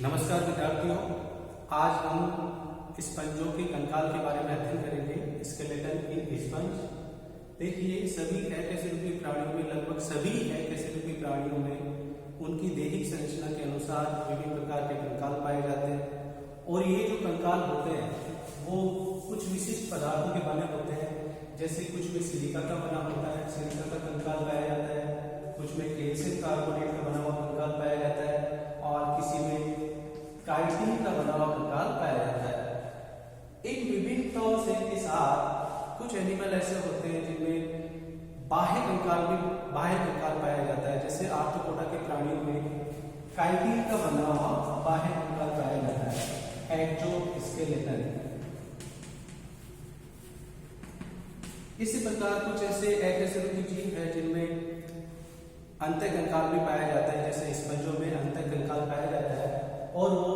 नमस्कार विद्यार्थियों, आज हम स्पंजों के कंकाल के बारे में अध्ययन करेंगे। स्केलेटन इन स्पंज। देखिए, सभी अकशेरुकी प्राणियों में, लगभग सभी अकशेरुकी प्राणियों में उनकी दैहिक संरचना के अनुसार विभिन्न प्रकार के कंकाल पाए जाते हैं और ये जो कंकाल होते हैं वो कुछ विशिष्ट पदार्थों के बने होते हैं। जैसे कुछ में सिलिका का बना होता है, सिलिका का कंकाल पाया जाता है, कुछ में कैल्शियम कार्बोनेट का बना हुआ कंकाल पाया जाता है और किसी में काइटिन का बना हुआ कंकाल पाया जाता है। इन विभिन्नताओं से के साथ कुछ एनिमल ऐसे होते हैं जिनमें बाह्य कंकाल पाया जाता है। जैसे आर्थ्रोपोडा के प्राणियों में काइटिन का बना हुआ बाह्य कंकाल पाया जाता है, एक्सोस्केलेटन। इसी प्रकार कुछ ऐसे अकशेरुकी जीव है जिनमें अंतः कंकाल भी पाया जाता है। जैसे स्पंजों में अंतः कंकाल पाया जाता है और वो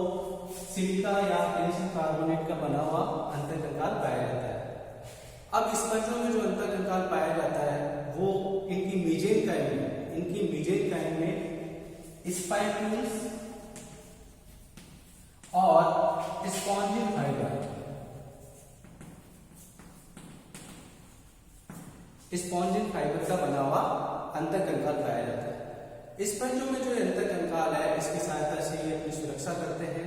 सिलिका या कैल्शियम कार्बोनेट का बना हुआ अंतः कंकाल पाया जाता है। अब स्पंजों में जो अंतः कंकाल पाया जाता है वो इनकी मीजेनकाइम में स्पाइक्यूल्स और स्पॉन्जिन फाइबर का बना हुआ अंतः कंकाल पाया जाता है। स्पंजों में जो अंतः कंकाल है इसकी सहायता से ये अपनी सुरक्षा करते हैं।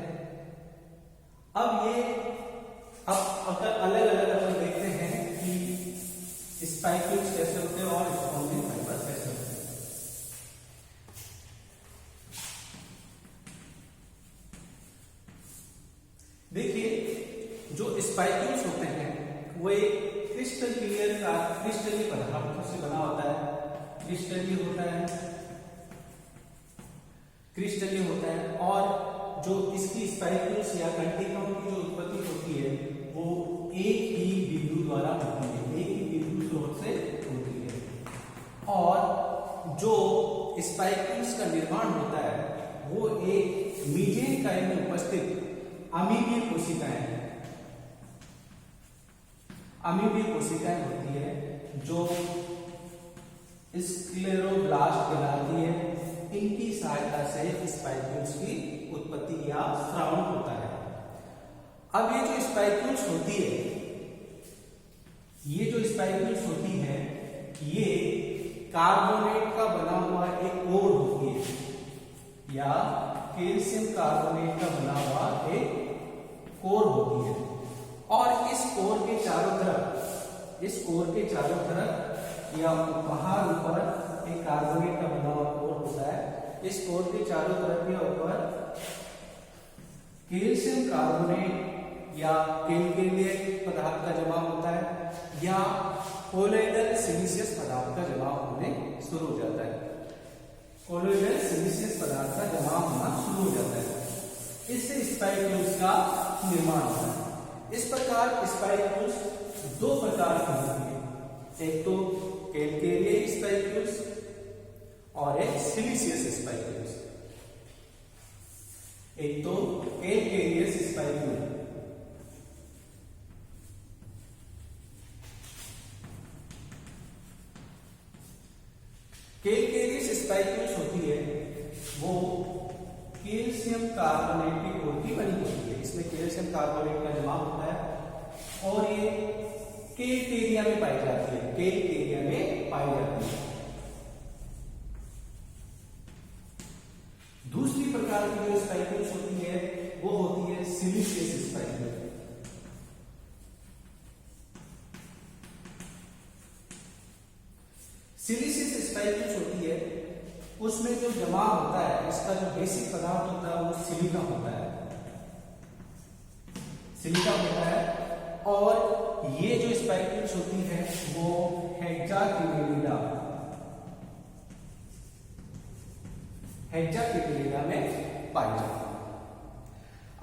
अब अलग अलग अपन देखते हैं कि स्पाइक्यूल्स कैसे होते हैं और स्पॉन्जिन फाइबर कैसे होते हैं। देखिए, जो स्पाइक्यूल्स होते हैं वो एक क्रिस्टलीय पदार्थों से बना होता है। क्रिस्टलीय होता है और जो इसकी स्पाइक्यूल्स या कंटिकम की जो उत्पत्ति होती है वो एक ही बिंदु द्वारा होती है, एक ही बिंदु स्रोत से होती है। और जो स्पाइक्यूल्स का निर्माण होता है वो एक मीजेनकाइम में उपस्थित अमीबीय कोशिकाएं होती है जो स्क्लेरोब्लास्ट कहलाती है। इनकी सहायता से स्पाइक्यूल्स की उत्पत्ति या स्रावन होता है। अब ये जो स्पाइक्यूल्स होती है ये कार्बोनेट का बना हुआ एक कोर होती है या कैल्शियम कार्बोनेट का बना हुआ एक कोर होती है और इस कोर के चारों तरफ या बाहर ऊपर एक कार्बोनेट का बना हुआ कोर होता है। इस कोर के चारों तरफ या ऊपर कैल्शियम कार्बोनेट या कैल्केनियम पदार्थ का जमाव होता है या कोलोइडल सिलिशियस पदार्थ का जमाव होने शुरू हो जाता है। कोलोइडल सिलिशियस पदार्थ का जमाव होना शुरू हो जाता है। इससे स्पाइक्यूल्स का निर्माण होता है। इस प्रकार स्पाइक्यूल्स दो प्रकार की होती है, एक तो कैल्केरियस स्पाइक्यूल्स और एक सिलिशियस स्पाइक्यूल्स। एक तो कैल्केरियस स्पाइक्यूल होती है वो कैल्शियम कार्बोनेट की कोर की बनी होती है। इसमें कैल्शियम कार्बोनेट का जमाव होता है और ये कैल्केरिया में पाई जाती है। दूसरी प्रकार की जो स्पाइक्यूल्स होती है वो होती है सिलिशियस स्पाइक्यूल। सिलिशियस स्पाइक्यूल्स होती है उसमें जो जमाव होता है, इसका जो बेसिक पदार्थ होता है वो सिलिका होता है और ये जो स्पाइक्यूल्स होती है वो हेक्साक्यूटिलिडा में पाई जाती है।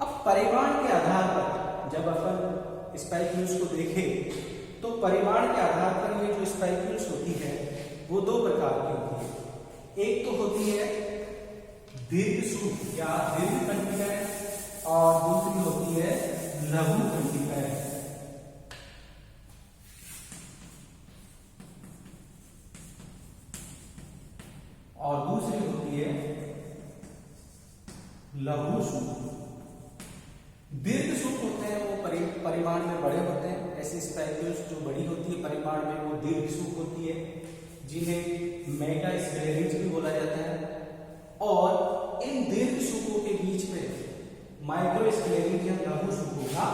अब परिमाण के आधार पर जब अपन स्पाइक्यूल्स को देखें तो परिमाण के आधार पर ये जो स्पाइक्यूल्स होती है वो दो प्रकार की होती है। एक तो होती है दीर्घसूत्र या दीर्घकंटिकाएं और दूसरी होती है लघु कंटिकाएं। और दूसरी होती है लघु सूप। दीर्घ सूप होते हैं वो परिमाण में बड़े होते हैं। ऐसी स्पाइक्यूल्स जो बड़ी होती है परिमाण में वो दीर्घ सूप होती है, जिन्हें मेगा स्क्लेरेंज भी बोला जाता है। और इन दीर्घ सूपों के बीच में माइक्रो स्क्लेरेंज या लघु सूपों का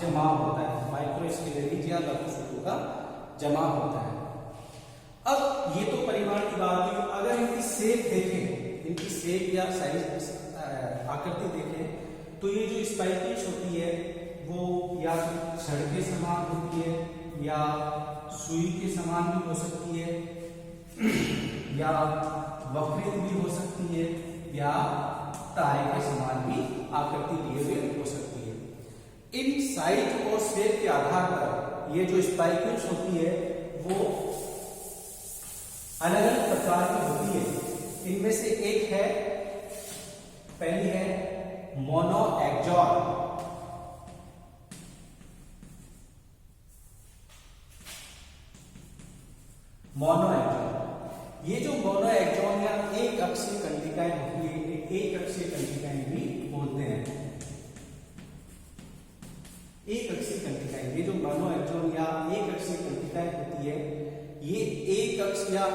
जमाव होता है। माइक्रो स्क्लेरेंज या लघु सूपों का जमाव होता है। अब ये तो परिमाण की बात हुई। अगर इनकी शेप देखें, इनकी शेप या साइज आकृति देखें, तो ये जो स्पाइक्यूल्स होती है वो या छड़ के समान होती है, या सुई के समान भी हो सकती है, या वक्रित भी हो सकती है, या तारे के समान भी आकृति लिए हुए हो सकती है। इन साइज और शेप के आधार पर ये जो स्पाइक्यूल्स होती है वो अलग अलग प्रकार की होती है। इनमें से एक है, पहली है मोनोएक्सॉन। मोनोएक्सॉन, ये जो मोनोएक्सॉन या एक अक्षीय कंडिकाएं होती है, एक अक्षीय कंडिकाएं भी बोलते हैं। एक अक्षीय कंडिकाएं, ये जो मोनोएक्सॉन या एक अक्षीय कंडिकाएं होती है, ये एक अक्ष या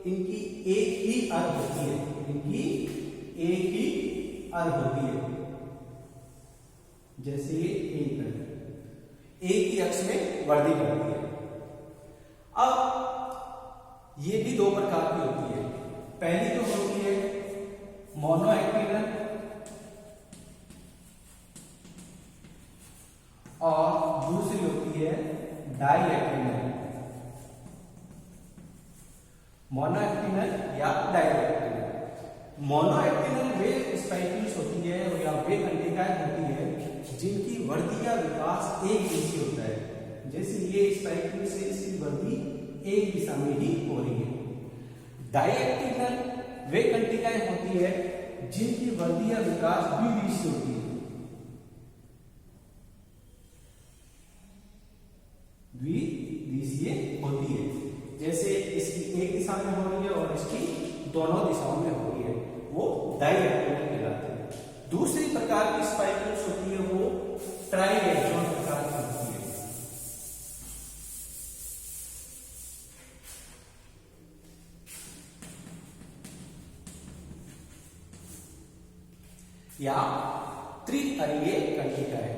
इनकी एक ही अर्ध होती है, इनकी एक ही अर्ध होती है। जैसे ये एक ही अक्ष में वर्दी करती है। अब ये भी दो प्रकार की होती है। पहली जो होती है मोनोएक्टिनल और दूसरी होती है डाइएक्टिनल। मोनोएक्टिनल या डाइएक्टिनल। मोनोएक्टिनल वे स्पाइक्यूल्स होती है या वे कंडिकाएं होती है जिनकी वर्दी का विकास एक दिशा होता है। जैसे ये स्पाइक्यूल से इसकी वर्दी एक दिशा में ही हो रही है। डाइएक्टिनल वे कंडिकाएं होती है जिनकी वर्दी का विकास द्विदिशीय होती है। द्विदिशीय होती है, जैसे इसकी एक दिशा में हो रही है और इसकी दोनों दिशाओं में हो रही है, वो डाइएक्टिनल कहलाते हैं। दूसरी प्रकार की स्पाइक्यूल्स होती है वो ट्राइएक्सॉन प्रकार की होती है। या त्रिअरीय कंडिकाएं।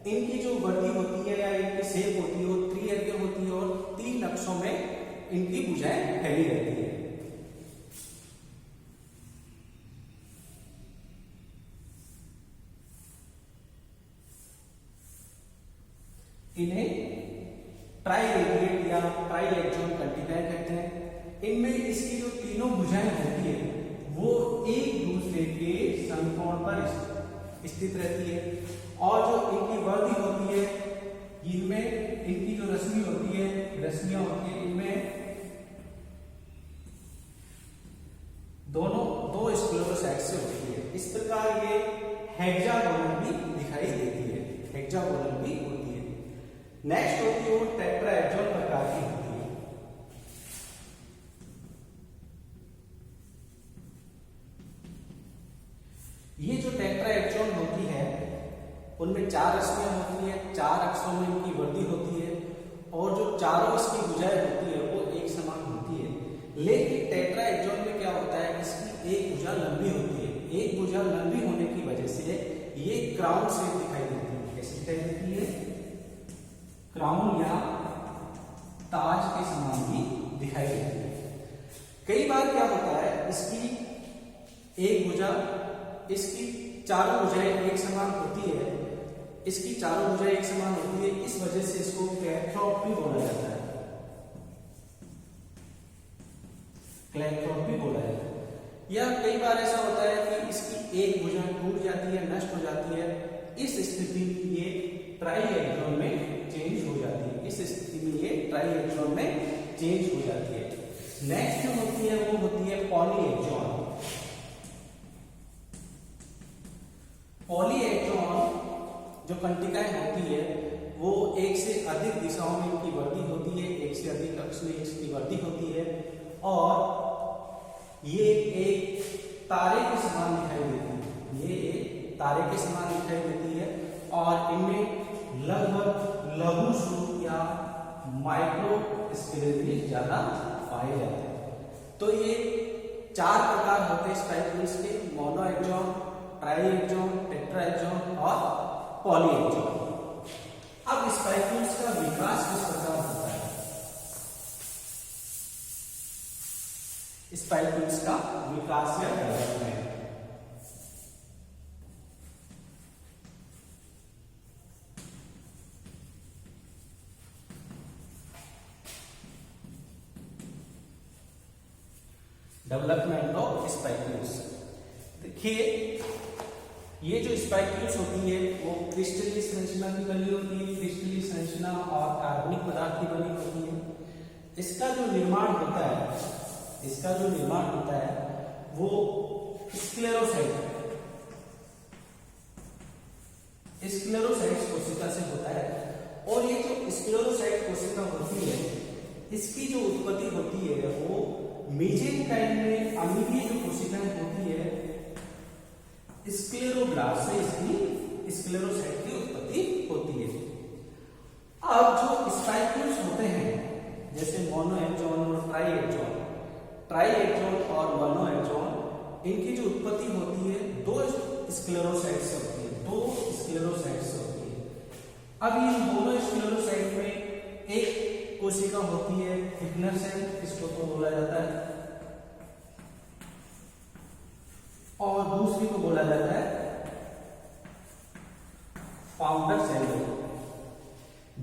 इनकी जो वर्दी होती है या इनकी शेप होती है वो त्रिअरीय होती है और 3 अक्षों में इनकी भुजाएं फैली रहती है। इन्हें ट्राइरेडिएट या ट्राइएक्सॉन कंडिकाएं कहते हैं। इनमें इसकी जो तीनों भुजाएं होती है वो एक दूसरे के समकोण पर स्थित रहती है, और जो इनकी वर्दी होती है इनमें इनकी जो रश्मि होती है, रश्मियां होती है, इनमें दोनों दो स्क्लेरोसाइट से होती है। इस प्रकार ये हेक्सागोनल भी दिखाई देती है, हेक्सागोनल भी होती है। नेक्स्ट होती है वो टेट्राहेड्रॉन प्रकार की होती है। ये जो टेट्राहेड्रॉन होती है उनमें 4 रश्मियां होती है, 4 अक्षों में इनकी वर्दी होती है, और जो चारों इसकी भुजाएं होती है वो एक समान होती है। लेकिन टेट्राहेड्रॉन में क्या होता है, इसकी एक भुजा लंबी होती है। एक भुजा लंबी होने की वजह से ये क्राउन शेप दिखाई देती है। कैसी दिखाई देती है? क्राउन या ताज के समान भी दिखाई देती है। कई बार क्या होता है, इसकी एक भुजा, इसकी चारों भुजाएं एक समान होती है, इसकी चारों भुजाएं एक समान होती है, इस वजह से इसको क्लैक्ट्रॉप भी बोला जाता है। क्लैक्ट्रॉप भी बोला जाता है। या कई बार ऐसा होता है कि इसकी एक भुजा टूट जाती है, नष्ट हो जाती है। इस स्थिति में ये ट्राइहेड्रॉन में चेंज हो जाती है। इस स्थिति में ये ट्राइहेड्रॉन में चेंज हो जाती है। नेक्स्ट जो होती है वो होती है पॉलीहेड्रॉन। पॉलीहेड्रॉन जो कंटिकाएं होती है वो एक से अधिक दिशाओं में इनकी वर्दी होती है, एक से अधिक अक्ष में इसकी वर्दी होती है, और ये एक तारे के समान दिखाई देती है। ये एक तारे के समान दिखाई देती है और इनमें लगभग लघु स्वरूप या माइक्रो स्केलेटन ज्यादा पाए जाते हैं। तो ये 4 प्रकार होते हैं स्पाइक्यूल्स के, मोनोएक्सॉन, ट्राइएक्सॉन, टेट्राएक्सॉन और पॉलीएक्सॉन। अब स्पाइक्यूल्स का विकास किस प्रकार होता है? स्पाइक्यूल्स का विकास या डेवलपमेंट। Development of spicules. देखिए ये जो स्पाइक्यूल्स होती है वो क्रिस्टलीय संरचना की बनी होती है, क्रिस्टलीय संरचना और कार्बनिक पदार्थ की बनी होती है। इसका जो निर्माण होता है वो स्क्लेरोसाइट्स कोशिका से होता है। और ये जो स्क्लेरोसाइट कोशिका होती है इसकी जो उत्पत्ति होती है वो मेसेंकाइम में अम्लीय जो कोशिकाएं होती है स्क्लेरोब्लास्ट से इसकी स्क्लेरोसाइट की उत्पत्ति होती है। अब जो स्पाइक्यूल्स होते हैं जैसे मोनोएक्सॉन और ट्राइएक्सॉन और मोनोएक्सॉन, इनकी जो उत्पत्ति होती है 2 स्क्लेरोसाइट से होती है। अब इन दोनों स्क्लेरोसाइट में एक कोशिका होती है थिकनर सेल, इसको तो बोला जाता है, और दूसरी को बोला जाता है फाउंडर सेल।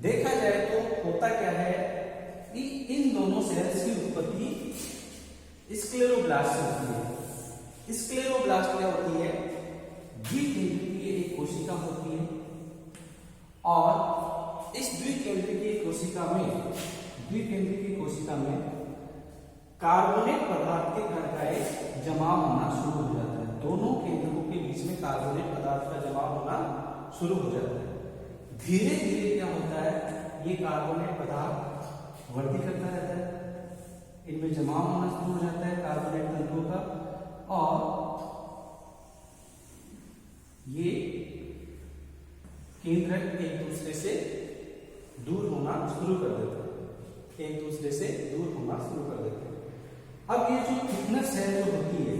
देखा जाए तो होता क्या है कि इन दोनों सेल्स की उत्पत्ति स्क्लेरोब्लास्ट से होती है। स्क्लेरोब्लास्ट क्या होती है? द्विकेंद्रीय एक कोशिका होती है और इस द्विकेंद्रीय कोशिका में कार्बोनेट पदार्थ के कण का एक जमाव होना शुरू हो जाता है। दोनों केंद्रकों के बीच में कार्बोनेट पदार्थ का जमाव होना शुरू हो जाता है। धीरे धीरे क्या होता है, ये कार्बोनेट पदार्थ वृद्धि करता रहता है, इनमें जमाव होना शुरू हो जाता है कार्बोनेट तंतुओं का, और ये केंद्रक एक दूसरे से दूर होना शुरू कर देते हैं। अब ये जो थिकनर सेल जो होती है,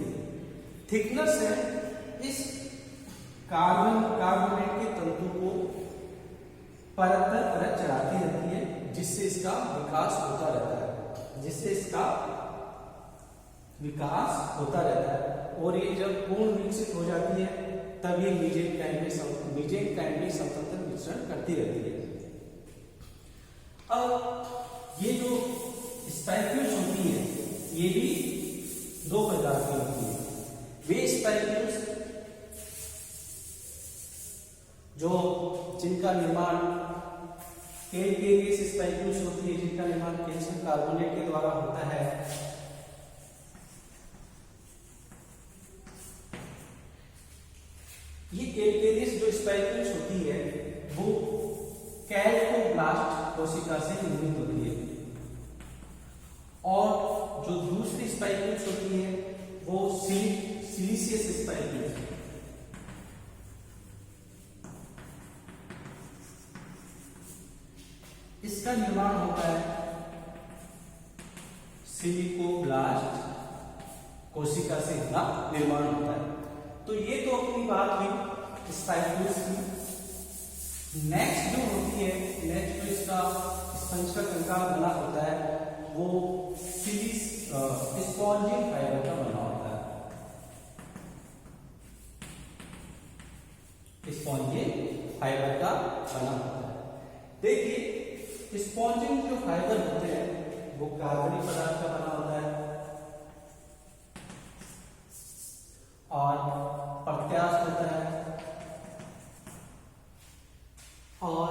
थिकनर सेल इस कार्बोनेट के तंतु को परत दर परत चढ़ाती रहती है जिससे इसका विकास होता रहता है। और ये जब पूर्ण विकसित हो जाती है तब ये मेसेंकाइम में स्वतंत्र विचरण करती रहती है। अब ये जो स्पाइक्यूल्स होती है ये भी 2 प्रकार की होती है। वे स्पाइक्यूल्स जिनका निर्माण कैल्केरियस स्पाइक्यूल्स होती है, जिनका निर्माण कैल्शियम कार्बोनेट के द्वारा होता है। ये कैल्केरियस जो स्पाइक्यूल्स होती है वो कैल्कोब्लास्ट कोशिका से निर्मित होती है, और जो दूसरी स्पाइक्यूल्स होती है वो सिलिशियस स्पाइक्यूल्स। इसका निर्माण होता है सिलिकोब्लास्ट कोशिका से इसका निर्माण होता है। तो ये तो अपनी बात हुई स्पाइक्यूल्स की। नेक्स्ट जो होती है, नेक्स्ट जो इसका स्पंज का कंकाल बना होता है वो स्पॉन्जिंग फाइबर का बना होता है। स्पॉन्जिंग फाइबर का बना होता है। देखिए स्पॉन्जिंग जो फाइबर होते हैं वो कार्बनिक पदार्थ का बना होता है और प्रत्यास्थ होता है, और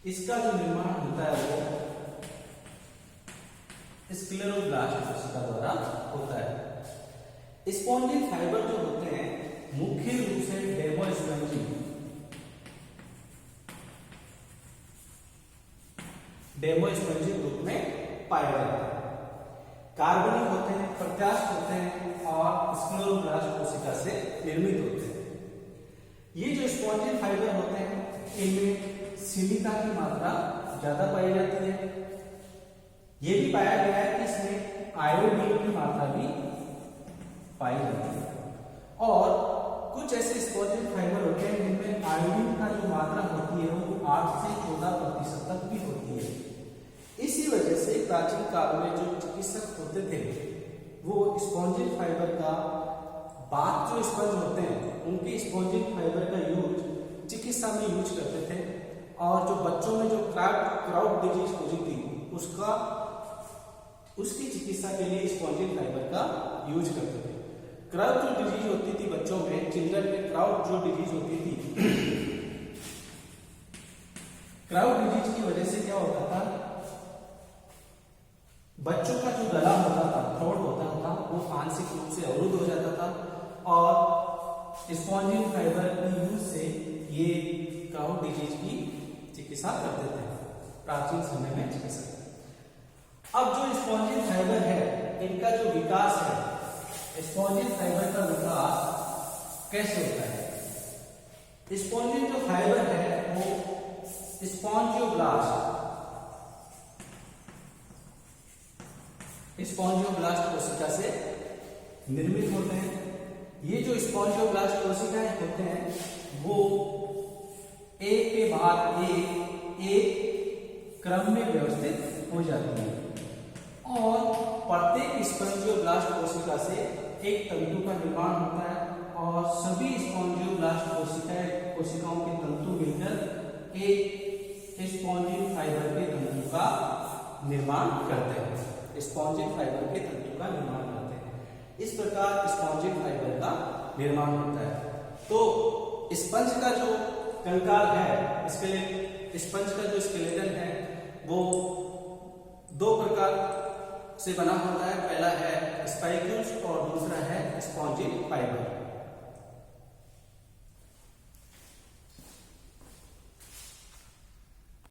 इसका जो निर्माण होता है वो स्क्लेरोब्लास्ट कोशिका द्वारा होता है। स्पॉन्जिंग फाइबर जो होते हैं मुख्य रूप से डेमोस्पंजिक रूप में पाया जाता है। कार्बनिक होते हैं, प्रत्यास्थ होते हैं और स्क्लेरोब्लास्ट कोशिका से निर्मित होते हैं। ये जो स्पॉन्जिन फाइबर होते हैं इनमें सिलिका की मात्रा ज्यादा पाई जाती है। ये भी पाया गया है कि इसमें आयोडीन की मात्रा भी पाई जाती है। और कुछ ऐसे स्पॉन्जिन फाइबर होते हैं जिनमें आयोडीन का जो मात्रा होती है वो 8 से 14% तक भी होती है। इसी वजह से प्राचीन काल में जो चिकित्सक होते थे वो स्पॉन्जिन फाइबर का बात जो स्पंज होते हैं उनके स्पॉन्जिन फाइबर का यूज चिकित्सा में यूज करते थे। और जो बच्चों में जो क्राउड डिजीज होती थी उसकी चिकित्सा के लिए स्पॉन्जिन फाइबर का यूज करते थे। क्राउड जो डिजीज होती थी बच्चों में, चिल्ड्रन में क्राउड जो डिजीज होती थी, क्राउड डिजीज की वजह से क्या होता था, बच्चों का जो गला होता था, थ्रोट होता था, वो आंशिक रूप से अवरुद्ध हो जाता था। और स्पॉन्जिन फाइबर की यूज से ये क्राउड डिजीज की चिकित्सा करते थे प्राचीन समय में चिकित्सक। अब जो स्पॉन्जिन फाइबर है इनका जो विकास है, स्पॉन्जिन फाइबर का विकास कैसे होता है? स्पॉन्जिन जो फाइबर है वो स्पॉन्जियोब्लास्ट कोशिका से निर्मित होते हैं। ये जो स्पॉन्जियोब्लास्ट कोशिकाएं होते हैं वो एक के बाद एक क्रम में व्यवस्थित हो जाती है और प्रत्येक स्पॉन्जियोब्लास्ट कोशिका से एक तंतु का निर्माण होता है और सभी स्पॉन्जियोब्लास्ट कोशिकाओं के तंतु मिलकर एक स्पॉन्जिन फाइबर के तंतु का निर्माण करते हैं। स्पॉन्जिन फाइबर के तंतु का निर्माण करते हैं। इस प्रकार स्पॉन्जिन फाइबर का निर्माण होता है। तो स्पंज का जो कंकाल है, स्पंज का जो स्केलेटन है वो दो प्रकार से बना होता है। पहला है स्पाइक्यूल्स और दूसरा है स्पॉन्जिन फाइबर।